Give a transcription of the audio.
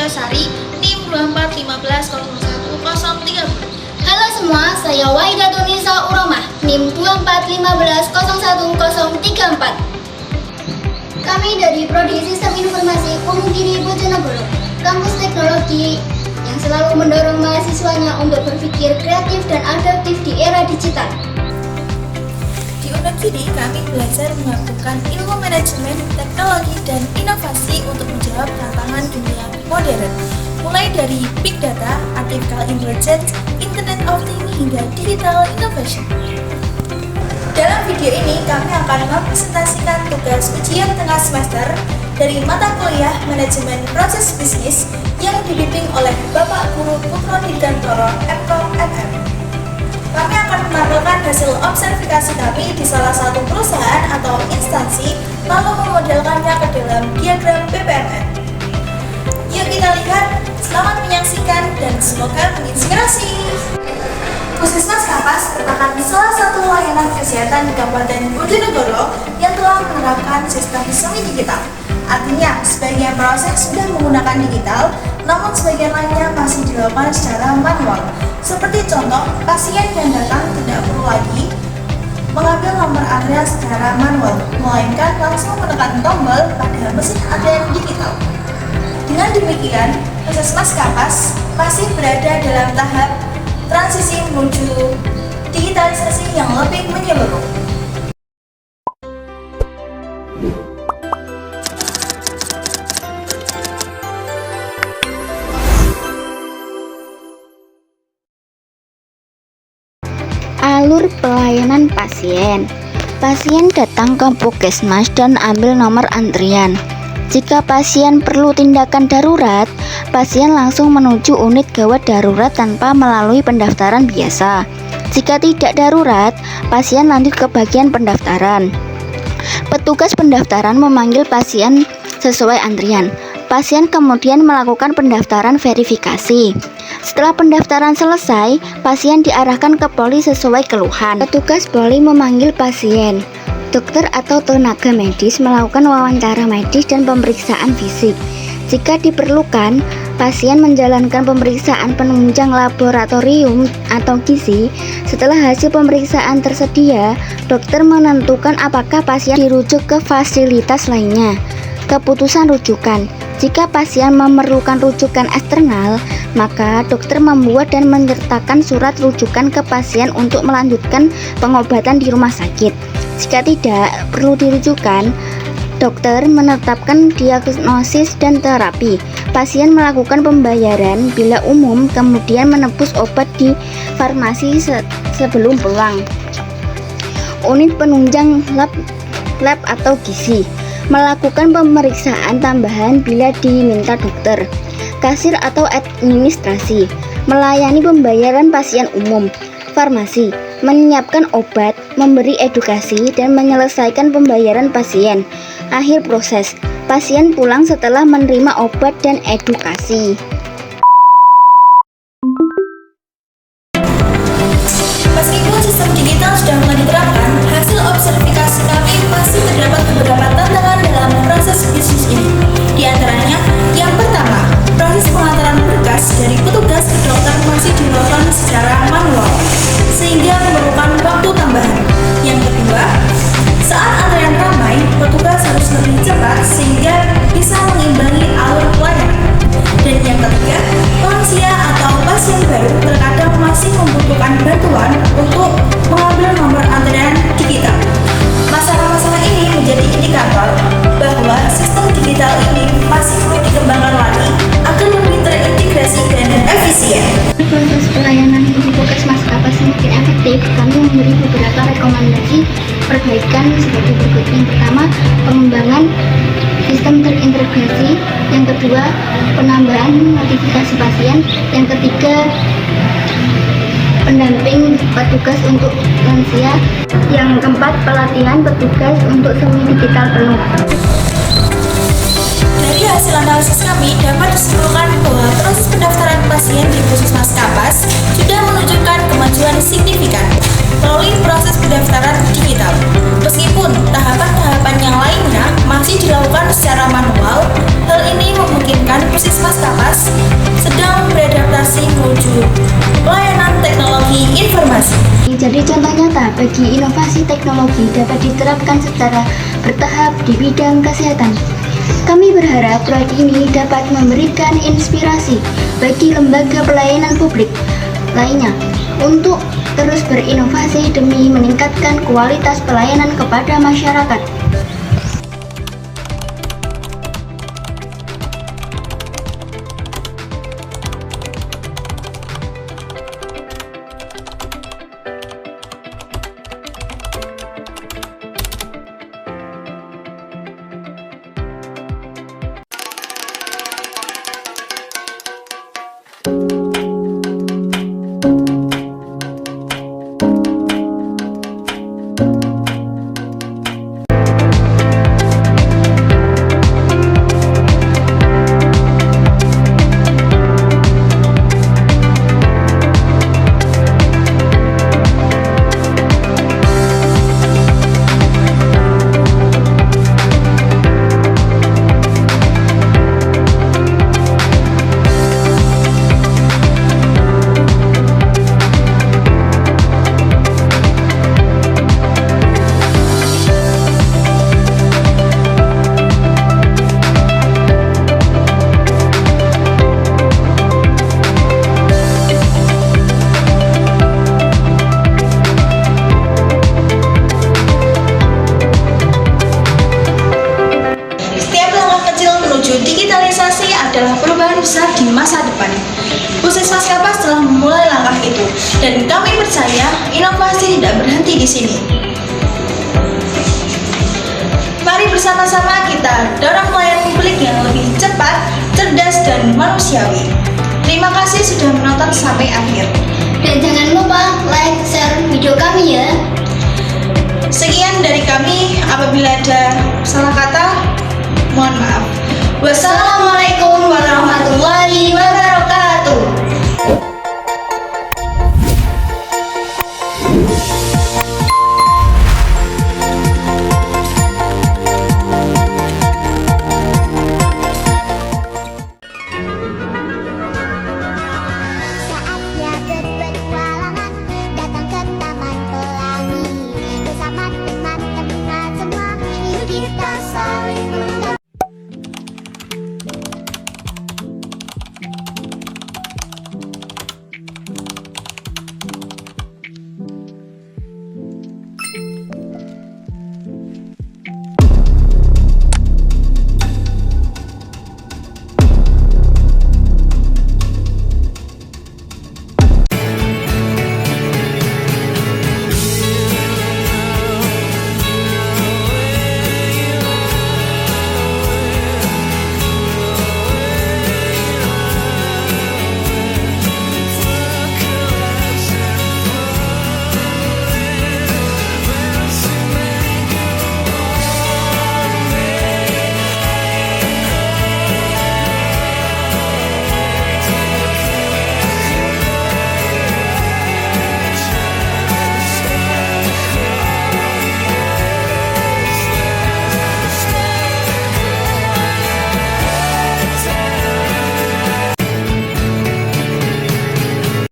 Mulyasari, NIM 241501030. Halo semua, saya Waidatun Nisa Uromah, NIM 241501034. Kami dari Prodi Sistem Informasi Wonogiri Bojonegoro, kampus teknologi yang selalu mendorong mahasiswanya untuk berpikir kreatif dan adaptif di era digital. Di Wonogiri, kami belajar menggabungkan ilmu manajemen, teknologi, dan inovasi untuk menjawab tantangan dunia modern, mulai dari big data, artificial intelligence, internet of things, hingga digital innovation. Dalam video ini, kami akan mempresentasikan tugas ujian tengah semester dari mata kuliah Manajemen Proses Bisnis yang dibimbing oleh Bapak Guru Putro Nidantoro, MKOM MM. Kami akan menampilkan hasil observasi kami di salah satu perusahaan atau instansi, lalu memodelkannya ke dalam diagram BPMN. Yuk kita lihat, selamat menyaksikan dan semoga menginspirasi. Puskesmas Kapas merupakan salah satu layanan kesehatan di Kabupaten Bojonegoro yang telah menerapkan sistem semi digital. Artinya, sebagian proses sudah menggunakan digital, namun sebagian lainnya masih dilakukan secara manual. Seperti contoh, pasien yang datang tidak perlu lagi mengambil nomor antrian secara manual, melainkan langsung menekan tombol pada mesin antrian digital. Dengan demikian, Puskesmas Kapas masih berada dalam tahap transisi menuju digitalisasi yang lebih menyeluruh. Alur pelayanan pasien. Pasien datang ke puskesmas dan ambil nomor antrian. Jika pasien perlu tindakan darurat, pasien langsung menuju unit gawat darurat tanpa melalui pendaftaran biasa. Jika tidak darurat, pasien lanjut ke bagian pendaftaran. Petugas pendaftaran memanggil pasien sesuai antrian. Pasien kemudian melakukan pendaftaran verifikasi. Setelah pendaftaran selesai, pasien diarahkan ke poli sesuai keluhan. Petugas poli memanggil pasien. Dokter atau tenaga medis melakukan wawancara medis dan pemeriksaan fisik. Jika diperlukan, pasien menjalankan pemeriksaan penunjang laboratorium atau gizi. Setelah hasil pemeriksaan tersedia, dokter menentukan apakah pasien dirujuk ke fasilitas lainnya. Keputusan rujukan. Jika pasien memerlukan rujukan eksternal, maka dokter membuat dan menyertakan surat rujukan ke pasien untuk melanjutkan pengobatan di rumah sakit. Jika tidak perlu dirujukan, dokter menetapkan diagnosis dan terapi. Pasien melakukan pembayaran bila umum, kemudian menebus obat di farmasi sebelum pulang. Unit penunjang lab atau gizi melakukan pemeriksaan tambahan bila diminta dokter. Kasir atau administrasi melayani pembayaran pasien umum. Farmasi menyiapkan obat, memberi edukasi, dan menyelesaikan pembayaran pasien. Akhir proses, pasien pulang setelah menerima obat dan edukasi. Meskipun sistem digital sudah mulai diterapkan, hasil observasi kami masih terdapat beberapa tantangan dalam proses bisnis ini. Di antaranya, yang pertama, proses pengantaran berkas dari petugas ke dokter masih dilakukan secara manual, sehingga memerlukan waktu tambahan. Yang kedua, saat antrean ramai, petugas harus lebih cepat sehingga bisa mengimbangi alur pelayanan. Dan yang ketiga, lansia atau pasien baru terkadang masih membutuhkan bantuan untuk mengambil nomor antrian digital. Masalah-masalah ini menjadi indikator bahwa sistem digital ini masih perlu dikembangkan lagi agar lebih terintegrasi dan efisien. Proses pelayanan di Puskesmas Kapas semakin efektif, kami memberi beberapa rekomendasi perbaikan sebagai berikut. Yang pertama, pengembangan sistem terintegrasi. Yang kedua, penambahan notifikasi pasien. Yang ketiga, pendamping petugas untuk lansia. Yang keempat, pelatihan petugas untuk semi digital penuh. Dari hasil analisis kami dapat disimpulkan bahwa proses pendaftaran pasien di Puskesmas Kapas sudah menunjukkan kemajuan signifikan melalui proses pendaftaran digital. Meskipun tahapan-tahapan yang lainnya masih dilakukan secara manual, hal ini memungkinkan Puskesmas Kapas menjadi contoh nyata bagi inovasi teknologi dapat diterapkan secara bertahap di bidang kesehatan. Kami berharap proyek ini dapat memberikan inspirasi bagi lembaga pelayanan publik lainnya untuk terus berinovasi demi meningkatkan kualitas pelayanan kepada masyarakat. Digitalisasi adalah perubahan besar di masa depan. Puskesmas Kapas telah memulai langkah itu, dan kami percaya inovasi tidak berhenti di sini. Mari bersama-sama kita dorong pelayanan publik yang lebih cepat, cerdas, dan manusiawi. Terima kasih sudah menonton sampai akhir. Dan jangan lupa like, share video kami ya. Sekian dari kami, apabila ada salah kata, mohon maaf. Wassalamualaikum warahmatullahi wabarakatuh.